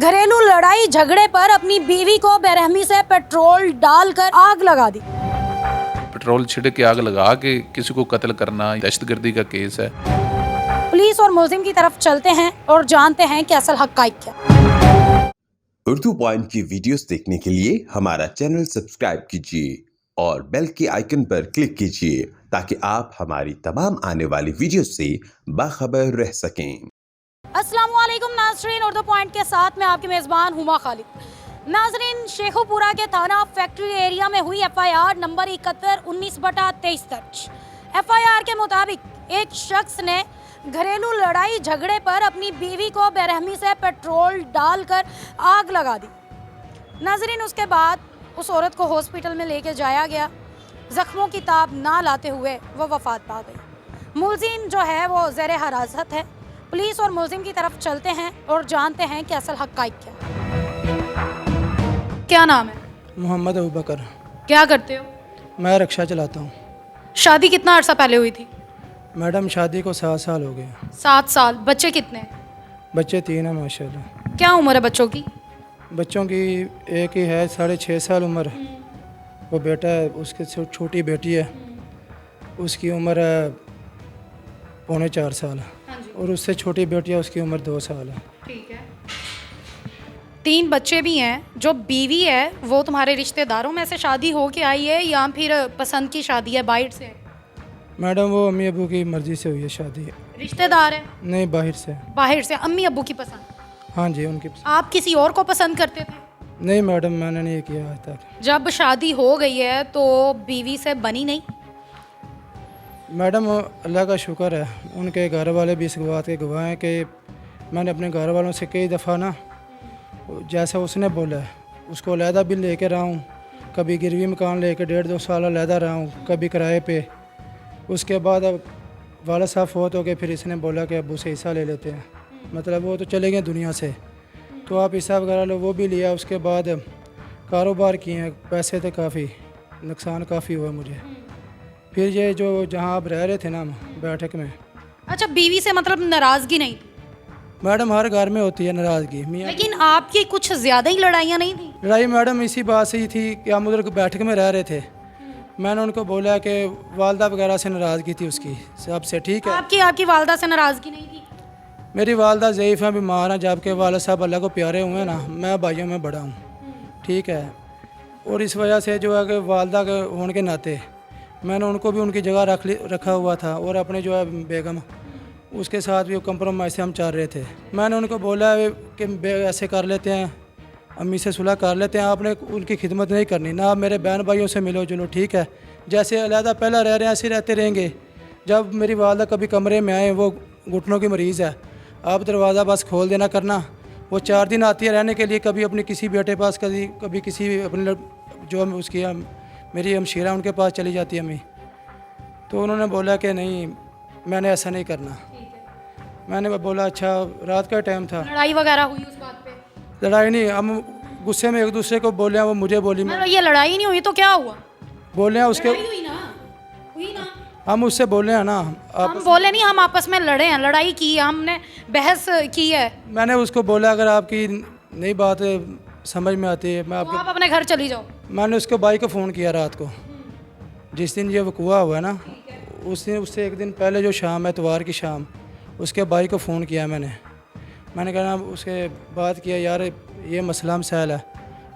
घरेलू लड़ाई झगड़े पर अपनी बीवी को बेरहमी से पेट्रोल डालकर आग लगा दी। पेट्रोल छिड़क के आग लगा के किसी को कत्ल करना दहशतगर्दी का केस है। पुलिस और मुल्जिम की तरफ चलते हैं और जानते हैं कि असल हक़ाइक़ क्या। उर्दू पॉइंट की वीडियोस देखने के लिए हमारा चैनल सब्सक्राइब कीजिए और बेल के आइकन पर क्लिक कीजिए ताकि आप हमारी तमाम आने वाली वीडियो से बाखबर रह सकें। अस्सलामुअलैकुम नाज़रीन, उर्दू पॉइंट के साथ में आपकी मेज़बान हुमा खालिद। नाज़रीन, शेखुपुरा के थाना फैक्ट्री एरिया में हुई FIR नंबर 71/19/23 दर्ज। FIR के मुताबिक एक शख्स ने घरेलू लड़ाई झगड़े पर अपनी बीवी को बेरहमी से पेट्रोल डालकर आग लगा दी। नाज़रीन, उसके बाद उस औरत को हॉस्पिटल में लेके जाया गया। ज़ख्मों की ताब ना लाते हुए वो वफ़ात पा गई। मुल्ज़िम जो है वो ज़ेरे हिरासत है। पुलिस और मुल्ज़िम की तरफ चलते हैं और जानते हैं कि असल हक़ाइक़ क्या नाम है? मोहम्मद अबू बकर। क्या करते हो? मैं रिक्शा चलाता हूँ। शादी कितना अर्सा पहले हुई थी? मैडम शादी को 7 साल हो गए। 7 साल। बच्चे कितने हैं? बच्चे 3 हैं माशाल्लाह। क्या उम्र है बच्चों की? बच्चों की एक ही है 6.5 साल उम्र। वो बेटा है, उसकी छोटी बेटी है, उसकी उम्र है 3.25 साल, और उससे छोटी बेटी है, उसकी उम्र 2 साल है। ठीक है। 3 बच्चे भी हैं। जो बीवी है वो तुम्हारे रिश्तेदारों में से शादी हो के आई है या फिर पसंद की शादी है, बाहर से? मैडम वो अम्मी अबू की मर्ज़ी से हुई है शादी। रिश्तेदार है? नहीं, बाहर से। बाहर से। अम्मी अबू की पसंद? हाँ जी, उनकी। आप किसी और को पसंद करते थे? नहीं मैडम, मैंने नहीं किया आज तक। जब शादी हो गई है तो बीवी से बनी नहीं? मैडम अल्लाह का शुक्र है, उनके घर वाले भी इस बात के गवाह हैं कि मैंने अपने घर वालों से कई दफ़ा ना जैसा उसने बोला है उसको अलहदा भी लेके रहा हूँ। कभी गिरवी मकान लेके 1.5-2 साल अलहदा रहा हूँ, कभी किराए पे। उसके बाद अब वाला साहब फोत हो गए, फिर इसने बोला कि अबू से हिस्सा ले लेते हैं। मतलब वो तो चले गए दुनिया से, तो आप हिस्सा वगैरह लो, वो भी लिया। उसके बाद कारोबार किए हैं, पैसे थे काफ़ी, नुकसान काफ़ी हुआ मुझे। फिर ये जो जहाँ आप रह रहे थे ना बैठक में। अच्छा, बीवी से मतलब नाराज़गी नहीं थी? मैडम हर घर में होती है नाराज़गी मियाँ। लेकिन आपकी कुछ ज़्यादा ही लड़ाइयाँ नहीं थी? लड़ाई मैडम इसी बात से ही थी कि हम उधर बैठक में रह रहे थे। मैंने उनको बोला कि वालदा वगैरह से नाराज़गी थी उसकी सबसे। ठीक है। आपकी वालदा से नाराज़गी नहीं थी? मेरी वालदा ज़ईफ़ हैं, बीमार हैं, जबकि वालिद साहब अल्लाह को प्यारे हुए हैं ना। मैं भाइयों में बड़ा हूँ, ठीक है। और इस वजह से जो है कि वालदा के होने के नाते मैंने उनको भी उनकी जगह रखा हुआ था, और अपने जो है बेगम उसके साथ भी कंप्रोमाइज़ से हम चल रहे थे। मैंने उनको बोला कि ऐसे कर लेते हैं, अम्मी से सुलह कर लेते हैं, आपने उनकी खिदमत नहीं करनी ना, आप मेरे बहन भाइयों से मिलो जुलो, ठीक है। जैसे अलहदा पहला रह रहे हैं ऐसे रहते रहेंगे। जब मेरी वालदा कभी कमरे में आए, वो घुटनों की मरीज़ है, आप दरवाज़ा बस खोल देना करना। वो 4 दिन आती है रहने के लिए, कभी अपने किसी बेटे पास, कभी किसी अपने जो उसकी मेरी हमशीरा उनके पास चली जाती है अम्मी। तो उन्होंने बोला कि नहीं, मैंने ऐसा नहीं करना। मैंने बोला अच्छा। रात का टाइम था। लड़ाई वगैरह हुई उस बात पे? लड़ाई नहीं, हम गुस्से में एक दूसरे को बोले हैं, वो मुझे बोली। ये लड़ाई नहीं हुई तो क्या हुआ? बोले हैं उसके, हुई ना? हम उससे बोले हैं ना। हम बोले नहीं, हम आपस में लड़े हैं, लड़ाई की है हमने, बहस की है। मैंने उसको बोला अगर आपकी नई बात समझ में आती है, मैं तो आप अपने घर चली जाओ। मैंने उसके भाई को फ़ोन किया रात को, जिस दिन ये वक़ूआ हुआ है ना, उस दिन उससे एक दिन पहले जो शाम है, इतवार की शाम, उसके भाई को फ़ोन किया मैंने कहा उसके बात किया, यार ये मसला मसाइल है,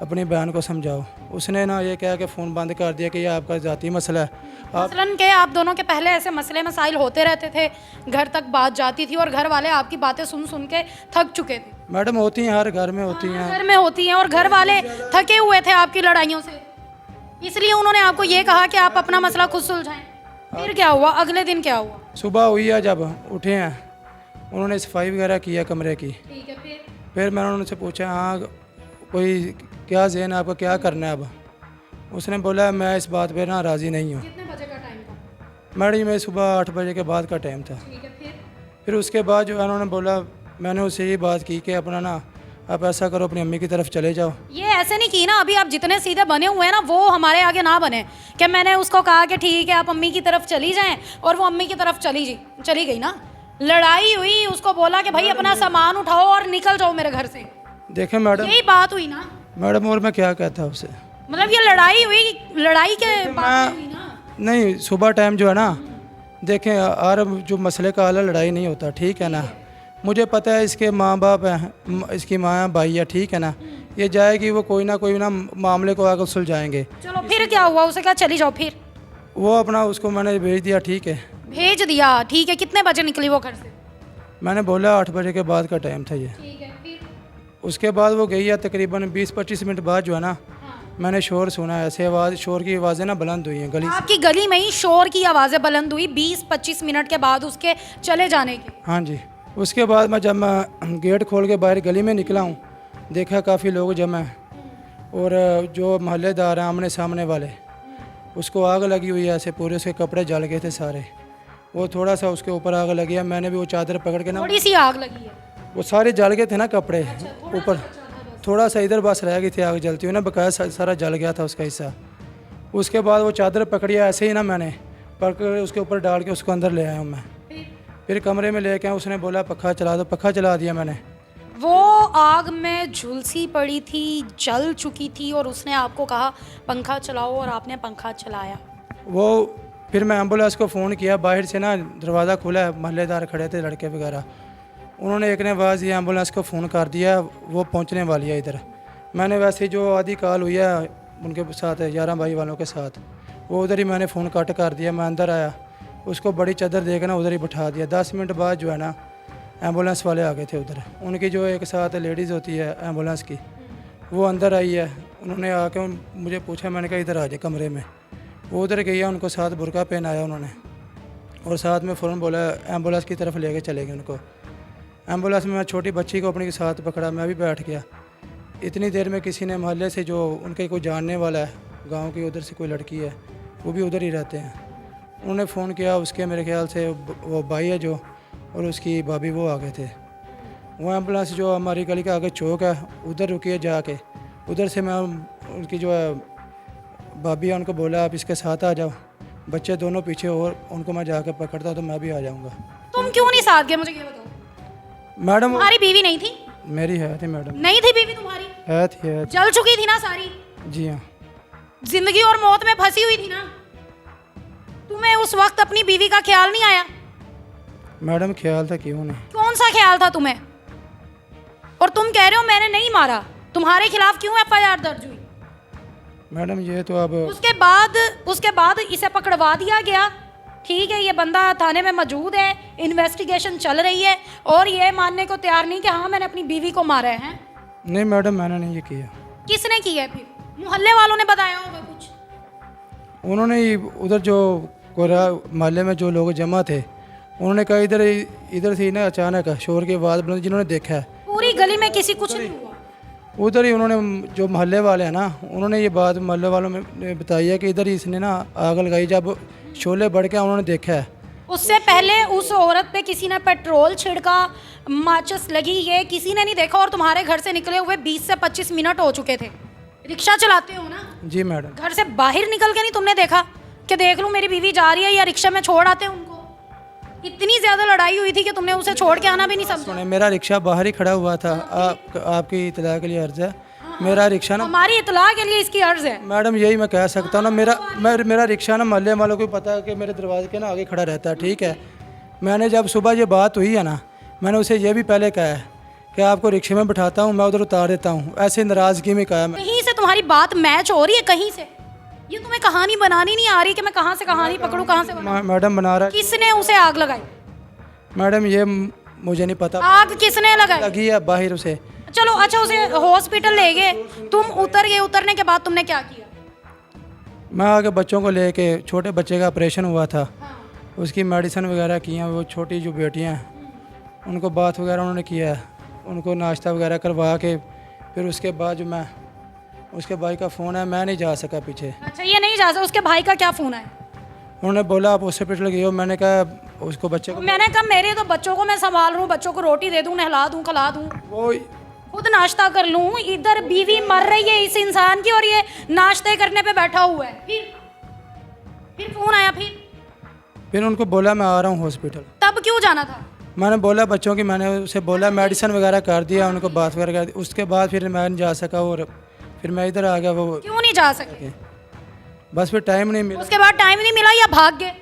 अपनी बहन को समझाओ। उसने ना ये कहा कि फ़ोन बंद कर दिया कि ये आपका ज़ाती मसला है। मसलन के आप दोनों के पहले ऐसे मसले मसाइल होते रहते थे, घर तक बात जाती थी और घर वाले आपकी बातें सुन के थक चुके थे? मैडम होती हैं, हर घर में होती हैं। घर में होती हैं, और घर वाले थके हुए थे आपकी लड़ाइयों से, इसलिए उन्होंने आपको ये कहा कि आप अपना मसला खुद सुलझाएं। फिर क्या हुआ? अगले दिन क्या हुआ? सुबह हुई है, जब उठे हैं उन्होंने सफाई वगैरह किया कमरे की। ठीक है। फिर मैंने उनसे पूछा, हाँ कोई क्या ज़हन है आपका, क्या करना है अब? उसने बोला मैं इस बात पे ना राज़ी नहीं हूँ। कितने बजे का टाइम था? मैडम ये सुबह 8 बजे के बाद का टाइम था। ठीक है। फिर उसके बाद जो है उन्होंने बोला, मैंने उससे ये बात की कि अपना ना आप ऐसा करो, अपनी अम्मी की तरफ चले जाओ। ये ऐसे नहीं की ना, अभी आप जितने सीधे बने हुए हैं ना, वो हमारे आगे ना बने कि मैंने उसको कहा कि ठीक है आप अम्मी की तरफ चली जाएं, और वो अम्मी की तरफ चली गई ना। लड़ाई हुई, उसको बोला कि भाई अपना सामान उठाओ और निकल जाओ मेरे घर से। देखें मैडम, यही बात हुई ना? मैडम और मैं क्या कहता उससे, मतलब ये लड़ाई हुई, लड़ाई के बाद हुई ना? नहीं सुबह टाइम जो है ना, देखें और जो मसले का हल है, लड़ाई नहीं होता, ठीक है ना। मुझे पता है इसके माँ बाप हैं, इसकी माँ है, भाई है, ठीक है ना। ये जाएगी वो कोई ना मामले को आकर सुलझाएंगे। चलो फिर क्या हुआ? उसे क्या चली जाओ फिर? वो अपना उसको मैंने भेज दिया, ठीक है। भेज दिया, ठीक है। कितने बजे निकली वो घर से? मैंने बोला 8 बजे के बाद का टाइम था ये। ठीक है, फिर? उसके बाद वो गई है, तकरीबन 20-25 मिनट बाद जो है ना, मैंने शोर सुना, ऐसे आवाज़, शोर की आवाज़ें ना बुलंद हुई हैं गली से। आपकी गली में ही शोर की आवाज़ें बुलंद हुई 20-25 मिनट के बाद उसके चले जाने की? हाँ जी। उसके बाद जब मैं गेट खोल के बाहर गली में निकला हूँ, देखा काफ़ी लोग जमा हैं और जो मोहल्लेदार हैं आमने सामने वाले, उसको आग लगी हुई है ऐसे, पूरे उसके कपड़े जल गए थे सारे। वो थोड़ा सा उसके ऊपर आग लगी है, मैंने भी वो चादर पकड़ के ना, थोड़ी सी आग लगी है? वो सारे जल गए थे ना कपड़े ऊपर, थोड़ा सा इधर बस रह गई थी आग जलती हुई ना, बकाया सारा जल गया था उसका हिस्सा। उसके बाद वो चादर पकड़ी है ऐसे ही ना, मैंने पकड़ उसके ऊपर डाल के उसको अंदर ले आया हूँ मैं। फिर कमरे में लेके आया, उसने बोला पक्खा चला दो, पक्खा चला दिया मैंने। वो आग में झुलसी पड़ी थी, जल चुकी थी और उसने आपको कहा पंखा चलाओ और आपने पंखा चलाया। वो फिर मैं एम्बुलेंस को फ़ोन किया, बाहर से ना दरवाज़ा खुला है, मोहल्लेदार खड़े थे लड़के वगैरह, उन्होंने एक ने आवाज़ दिया, एम्बुलेंस को फ़ोन कर दिया, वो पहुंचने वाली है इधर। मैंने वैसे ही जो आधी कॉल हुई है उनके साथ 11 भाई वालों के साथ, वो उधर ही मैंने फ़ोन कट कर दिया। मैं अंदर आया, उसको बड़ी चादर देखना उधर ही बिठा दिया। 10 मिनट बाद जो है ना एम्बुलेंस वाले आ गए थे उधर, उनकी जो एक साथ लेडीज़ होती है एम्बुलेंस की, वो अंदर आई है। उन्होंने आके मुझे पूछा, मैंने कहा इधर आ जाए कमरे में। वो उधर गई है, उनको साथ बुरका पहनाया उन्होंने और साथ में फ़ौरन बोला एम्बुलेंस की तरफ लेके चले गए उनको। एम्बुलेंस में मैं छोटी बच्ची को अपने साथ पकड़ा, मैं भी बैठ गया। इतनी देर में किसी ने मोहल्ले से जो उनके कोई जानने वाला है, गांव की उधर से कोई लड़की है, वो भी उधर ही रहते हैं, उन्होंने फ़ोन किया। उसके मेरे ख्याल से वो भाई है जो और उसकी भाभी वो आ गए थे। वो एम्बुलेंस जो हमारी गली का आगे चौक है उधर रुकी है जाके, उधर से मैं उनकी जो है भाभी है उनको बोला आप इसके साथ आ जाओ, बच्चे दोनों पीछे और उनको मैं जाकर पकड़ता तो मैं भी आ जाऊँगा। तुम क्यों नहीं साथ गए मुझे ये बताओ? मैडम तुम्हारी बीवी नहीं थी? मेरी है थी मैडम। नहीं थी बीवी तुम्हारी? है थी। जल चुकी थी ना सारी? जी हाँ। जिंदगी और मौत में फंसी हुई थी ना? तुम्हें उस वक्त अपनी बीवी का ख्याल नहीं आया? मैडम ख्याल था, क्यों नहीं। कौन सा ख्याल था तुम्हें? और तुम कह रहे हो मैंने नहीं मारा, तुम्हारे खिलाफ क्यों एफआईआर दर्ज हुई? मैडम ये तो अब उसके बाद इसे पकड़वा दिया गया, ठीक है, ये बंदा थाने में मौजूद है, इन्वेस्टिगेशन चल रही है और ये मानने को तैयार नहीं कि हाँ मैंने अपनी बीवी को मारा है। नहीं मैडम मैंने नहीं ये किया। किसने किया है फिर? मोहल्ले वालों ने बताया होगा कुछ? उन्होंने ही उधर जो मोहल्ले में जो लोग जमा थे उन्होंने कहा इधर से ना अचानक शोर की आवाज़ बुलंद, जिन्होंने देखा है पूरी गली में किसी कुछ नहीं हुआ? उधर ही उन्होंने जो मोहल्ले वाले हैं ना उन्होंने ये बात मोहल्ले वालों ने बताई है कि इधर ही इसने ना आग लगाई, जब शोले बढ़ के उन्होंने देखा है। उससे पहले उस औरत पे किसी ने पेट्रोल छिड़का, माचिस लगी, ये किसी ने नहीं देखा और तुम्हारे घर से निकले हुए 20 से 25 मिनट हो चुके थे। रिक्शा चलाते हो ना? जी मैडम। घर से बाहर निकल के नहीं तुमने देखा कि देख लूं मेरी बीवी जा रही है या रिक्शा में छोड़ आते हैं उनको? इतनी ज्यादा लड़ाई हुई थी कि तुमने उसे छोड़ के आना भी नहीं समझा? सुने, मेरा रिक्शा बाहर ही खड़ा हुआ था। आपकी इतला के लिए अर्ज है, मेरा रिक्शा ना, हमारी इतला के लिए इसकी अर्ज है मैडम यही मैं कह सकता हूँ ना, मेरा रिक्शा ना मोहल्ले वालों को पता है कि मेरे दरवाजे के ना आगे खड़ा रहता है, ठीक है। मैंने जब सुबह ये बात हुई है ना, मैंने उसे ये भी पहले कहा है कि आपको रिक्शे में बिठाता हूँ, मैं उधर उतार देता हूँ, ऐसे नाराज़गी में कहा मैं। कहीं से तुम्हारी बात मैच हो रही है कहीं से? ये तुम्हें कहानी बनानी नहीं आ रही कि मैं कहाँ से कहानी पकड़ूँ, कहाँ से मैडम बना रहा है। किसने उसे आग लगाई? मैडम ये मुझे नहीं पता। आग किसने लगाई? लगी है बाहर उसे। चलो अच्छा, उसे हॉस्पिटल ले गए, तुम उतर गए, उतरने के बाद तुमने क्या किया? मैं आगे बच्चों को लेके, छोटे बच्चे का ऑपरेशन हुआ था, उसकी मेडिसिन वगैरह की हैं। वो छोटी जो बेटियां हैं उनको बाथ वगैरह उन्होंने किया है, उनको नाश्ता वगैरह करवा के फिर उसके बाद जो मैं, उसके भाई का फ़ोन है, मैं नहीं जा सका पीछे। अच्छा, ये नहीं जा सकता? उसके भाई का क्या फ़ोन है? उन्होंने बोला आप हॉस्पिटल गए हो, मैंने कहा उसको बच्चे को, मैंने कहा मेरे तो बच्चों को मैं संभाल रहा हूँ, बच्चों को रोटी दे दूँ, नहला दूँ, खिला दूँ, वो खुद नाश्ता कर लूँ, इधर बीवी मर रही है इस इंसान की और ये नाश्ते करने पे बैठा हुआ है। फिर फ़ोन आया, फिर उनको बोला मैं आ रहा हूँ हॉस्पिटल। तब क्यों जाना था? मैंने बोला बच्चों की, मैंने उसे बोला मेडिसिन वगैरह कर दिया, उनको बात वगैरह कर दी। उसके बाद फिर मैं नहीं जा सका और फिर मैं इधर आ गया। वो क्यों नहीं जा सके? बस फिर टाइम नहीं मिला। उसके बाद टाइम नहीं मिला या भाग गए?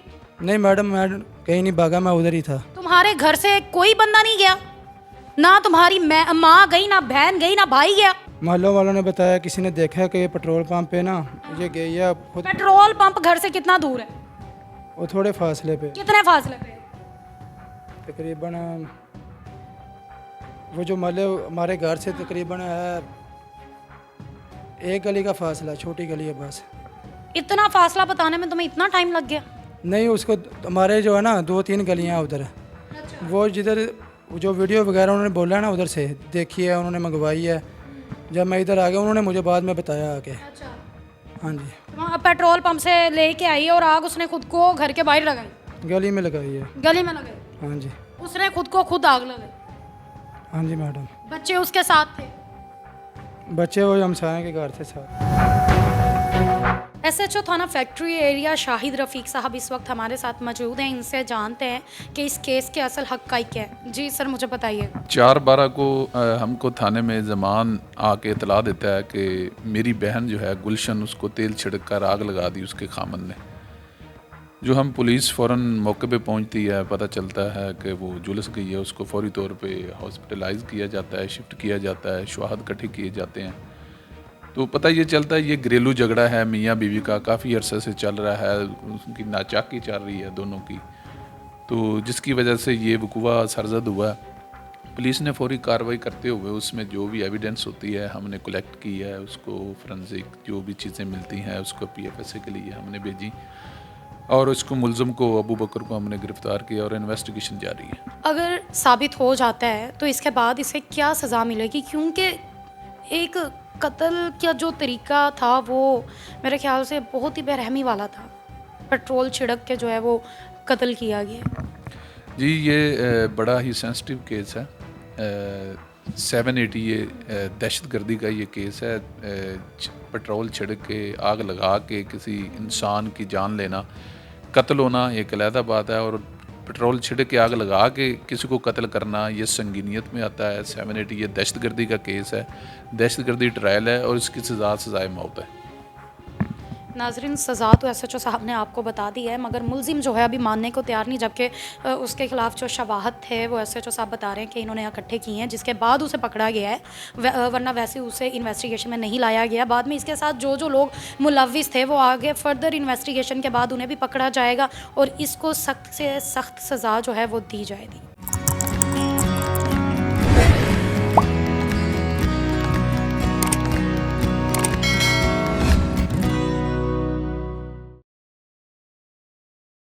नहीं मैडम, मैं कहीं नहीं भागा, मैं उधर ही था। तुम्हारे घर से कोई बंदा नहीं गया? ना तुम्हारी माँ गई, ना बहन गई, ना भाई गया? मोहल्लों वालों ने बताया, किसी ने देखा है कि ये पेट्रोल पंप पे ना ये गई है खुद। पेट्रोल पंप घर से कितना दूर है? वो थोड़े फासले पे, कितने फासले पे? तकरीबन वो जो मोहल्ले हमारे घर से तकरीबन है 1 गली का फासला, छोटी गली है बस। इतना फासला बताने में तुम्हें इतना टाइम लग गया? नहीं, उसको हमारे जो है ना 2-3 गलियाँ उधर, वो जिधर जो वीडियो वगैरह उन्होंने बोला ना उधर से देखी है, उन्होंने मंगवाई है। जब मैं इधर आ गया उन्होंने मुझे बाद में बताया आके। अच्छा, हाँ जी, वहाँ पेट्रोल पंप से लेके आई और आग उसने खुद को घर के बाहर लगाई, गली में लगाई है। गली में लगाई? हाँ जी, उसने खुद को खुद आग लगाई? हाँ जी मैडम। बच्चे उसके साथ थे? बच्चे वो हमसाए के घर थे साथ। एसएचओ थाना फैक्ट्री एरिया शाहिद रफ़ीक साहब इस वक्त हमारे साथ मौजूद हैं। इनसे जानते हैं कि इस केस के असल हक़ाइक़ क्या है। जी सर, मुझे बताइए। 4/12 को हमको थाने में ज़मान आके इतला देता है कि मेरी बहन जो है गुलशन, उसको तेल छिड़क कर आग लगा दी उसके खामन ने। जो हम पुलिस फ़ौरन मौके पे पहुंचती है, पता चलता है कि वो झुलस गई है। उसको फौरी तौर पे हॉस्पिटलाइज़ किया जाता है, शिफ्ट किया जाता है, शवाहद इकट्ठे किए जाते हैं। तो पता ये चलता है ये घरेलू झगड़ा है मियाँ बीवी का, काफ़ी अरसे से चल रहा है, उनकी नाचाकी चल रही है दोनों की, तो जिसकी वजह से ये वकूआ सरजद हुआ। पुलिस ने फौरी कार्रवाई करते हुए उसमें जो भी एविडेंस होती है हमने कलेक्ट की है, उसको फोरेंसिक जो भी चीज़ें मिलती हैं उसको PFSA के लिए हमने भेजी और उसको मुलज़म को अबू बकर को हमने गिरफ़्तार किया और इन्वेस्टिगेशन जारी है। अगर साबित हो जाता है तो इसके बाद इसे क्या सज़ा मिलेगी? क्योंकि एक कत्ल का जो तरीका था वो मेरे ख्याल से बहुत ही बेरहमी वाला था। पेट्रोल छिड़क के जो है वो कत्ल किया गया। जी, ये बड़ा ही सेंसिटिव केस है। 780 ये दहशतगर्दी का ये केस है। पेट्रोल छिड़क के आग लगा के किसी इंसान की जान लेना, कत्ल होना एक अलहदा बात है, और पेट्रोल छिड़क के आग लगा के किसी को कत्ल करना ये संगीनियत में आता है। 780 ये दहशतगर्दी का केस है, दहशतगर्दी ट्रायल है और इसकी सज़ाए मौत है। नाजरीन, सज़ा तो एसएचओ साहब ने आपको बता दी है, मगर मुलजिम जो है अभी मानने को तैयार नहीं, जबकि उसके खिलाफ जो शवाहद थे वो एसएचओ साहब बता रहे हैं कि इन्होंने इकट्ठे किए हैं, जिसके बाद उसे पकड़ा गया है, वरना वैसे उसे इन्वेस्टिगेशन में नहीं लाया गया। बाद में इसके साथ जो जो लोग मुलव्विस थे वो आगे फर्दर इन्वेस्टिगेशन के बाद उन्हें भी पकड़ा जाएगा और इसको सख्त से सख्त सज़ा जो है वो दी जाएगी।